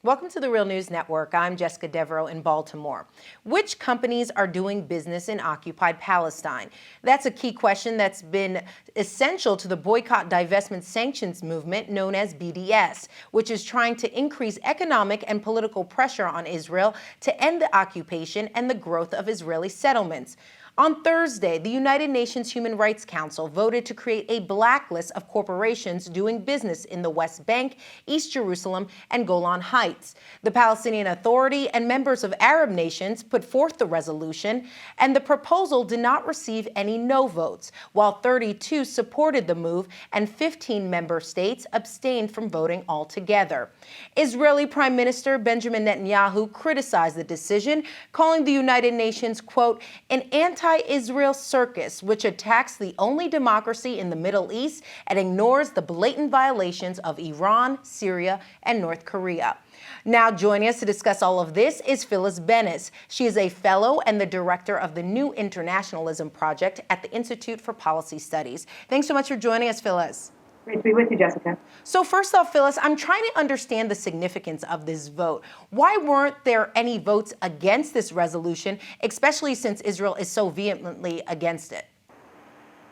Welcome to the Real News Network. I'm Jessica Devereaux in Baltimore. Which companies are doing business in occupied Palestine? That's a key question that's been essential to the boycott, divestment, sanctions movement known as BDS, which is trying to increase economic and political pressure on Israel to end the occupation and the growth of Israeli settlements. On Thursday, the United Nations Human Rights Council voted to create a blacklist of corporations doing business in the West Bank, East Jerusalem, and Golan Heights. The Palestinian Authority and members of Arab nations put forth the resolution, and the proposal did not receive any no votes, while 32 supported the move and 15 member states abstained from voting altogether. Israeli Prime Minister Benjamin Netanyahu criticized the decision, calling the United Nations, quote, an anti-Israel circus, which attacks the only democracy in the Middle East and ignores the blatant violations of Iran, Syria, and North Korea. Now joining us to discuss all of this is Phyllis Bennis. She is a fellow and the director of the New Internationalism Project at the Institute for Policy Studies. Thanks so much for joining us, Phyllis. Great to be with you, Jessica. So first off, Phyllis, I'm trying to understand the significance of this vote. Why weren't there any votes against this resolution, especially since Israel is so vehemently against it?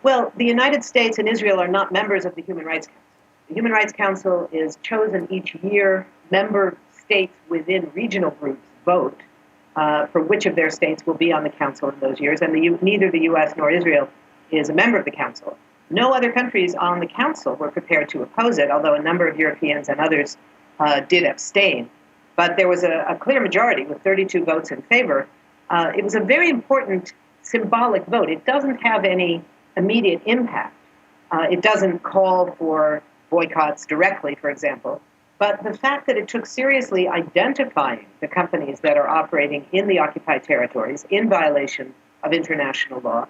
Well, the United States and Israel are not members of the Human Rights Council. The Human Rights Council is chosen each year. Member states within regional groups vote for which of their states will be on the council in those years, and neither the U.S. nor Israel is a member of the council. No other countries on the council were prepared to oppose it, although a number of Europeans and others did abstain. But there was a clear majority with 32 votes in favor. It was a very important symbolic vote. It doesn't have any immediate impact. It doesn't call for boycotts directly, for example. But the fact that it took seriously identifying the companies that are operating in the occupied territories in violation of international law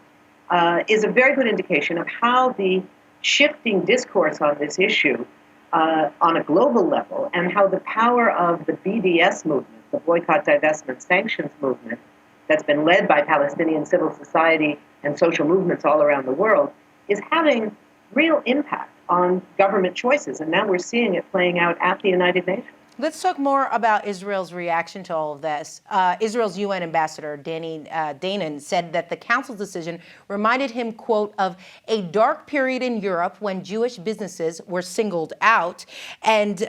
is a very good indication of how the shifting discourse on this issue on a global level and how the power of the BDS movement, the boycott, divestment, sanctions movement, that's been led by Palestinian civil society and social movements all around the world, is having real impact on government choices. And now we're seeing it playing out at the United Nations. Let's talk more about Israel's reaction to all of this. Israel's UN ambassador, Danny Danon, said that the council's decision reminded him, quote, of a dark period in Europe when Jewish businesses were singled out, and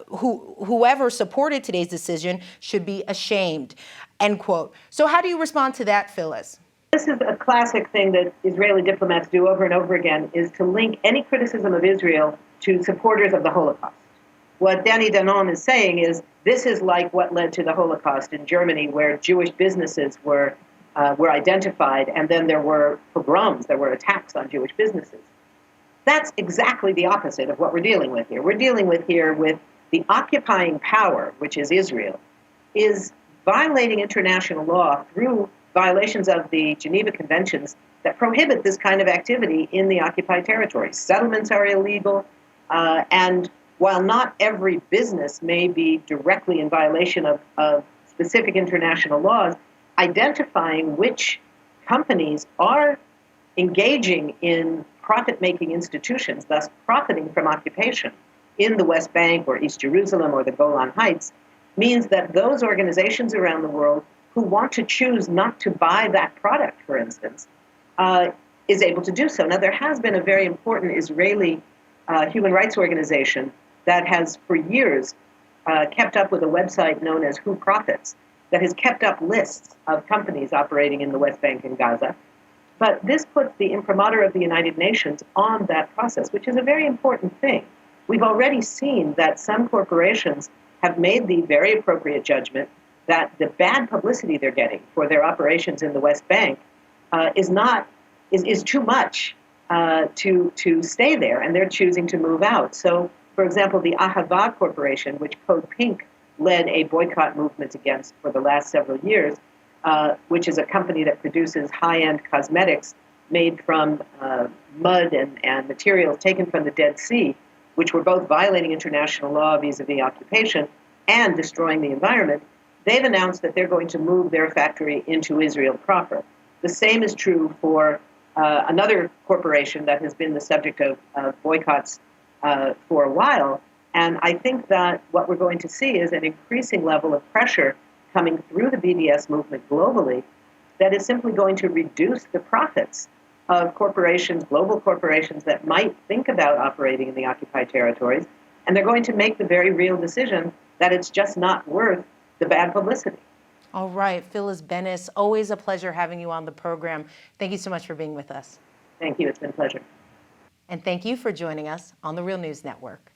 whoever supported today's decision should be ashamed, end quote. So how do you respond to that, Phyllis? This is a classic thing that Israeli diplomats do over and over again, is to link any criticism of Israel to supporters of the Holocaust. What Danny Danon is saying is this is like what led to the Holocaust in Germany, where Jewish businesses were identified, and then there were pogroms, there were attacks on Jewish businesses. That's exactly the opposite of what we're dealing with here. We're dealing with the occupying power, which is Israel, is violating international law through violations of the Geneva Conventions that prohibit this kind of activity in the occupied territories. Settlements are illegal, and while not every business may be directly in violation of specific international laws, identifying which companies are engaging in profit-making institutions, thus profiting from occupation in the West Bank or East Jerusalem or the Golan Heights, means that those organizations around the world who want to choose not to buy that product, for instance, is able to do so. Now, there has been a very important Israeli human rights organization that has for years kept up with a website known as Who Profits, that has kept up lists of companies operating in the West Bank and Gaza. But this puts the imprimatur of the United Nations on that process, which is a very important thing. We've already seen that some corporations have made the very appropriate judgment that the bad publicity they're getting for their operations in the West Bank is too much to stay there, and they're choosing to move out. So, for example, the Ahava Corporation, which Code Pink led a boycott movement against for the last several years, which is a company that produces high-end cosmetics made from mud and materials taken from the Dead Sea, which were both violating international law vis-a-vis occupation and destroying the environment. They've announced that they're going to move their factory into Israel proper. The same is true for another corporation that has been the subject of boycotts for a while, And I think that what we're going to see is an increasing level of pressure coming through the BDS movement globally that is simply going to reduce the profits of corporations, global corporations that might think about operating in the occupied territories. And they're going to make the very real decision that it's just not worth the bad publicity. All right, Phyllis Bennis, always a pleasure having you on the program. Thank you so much for being with us. Thank you. It's been a pleasure. And thank you for joining us on the Real News Network.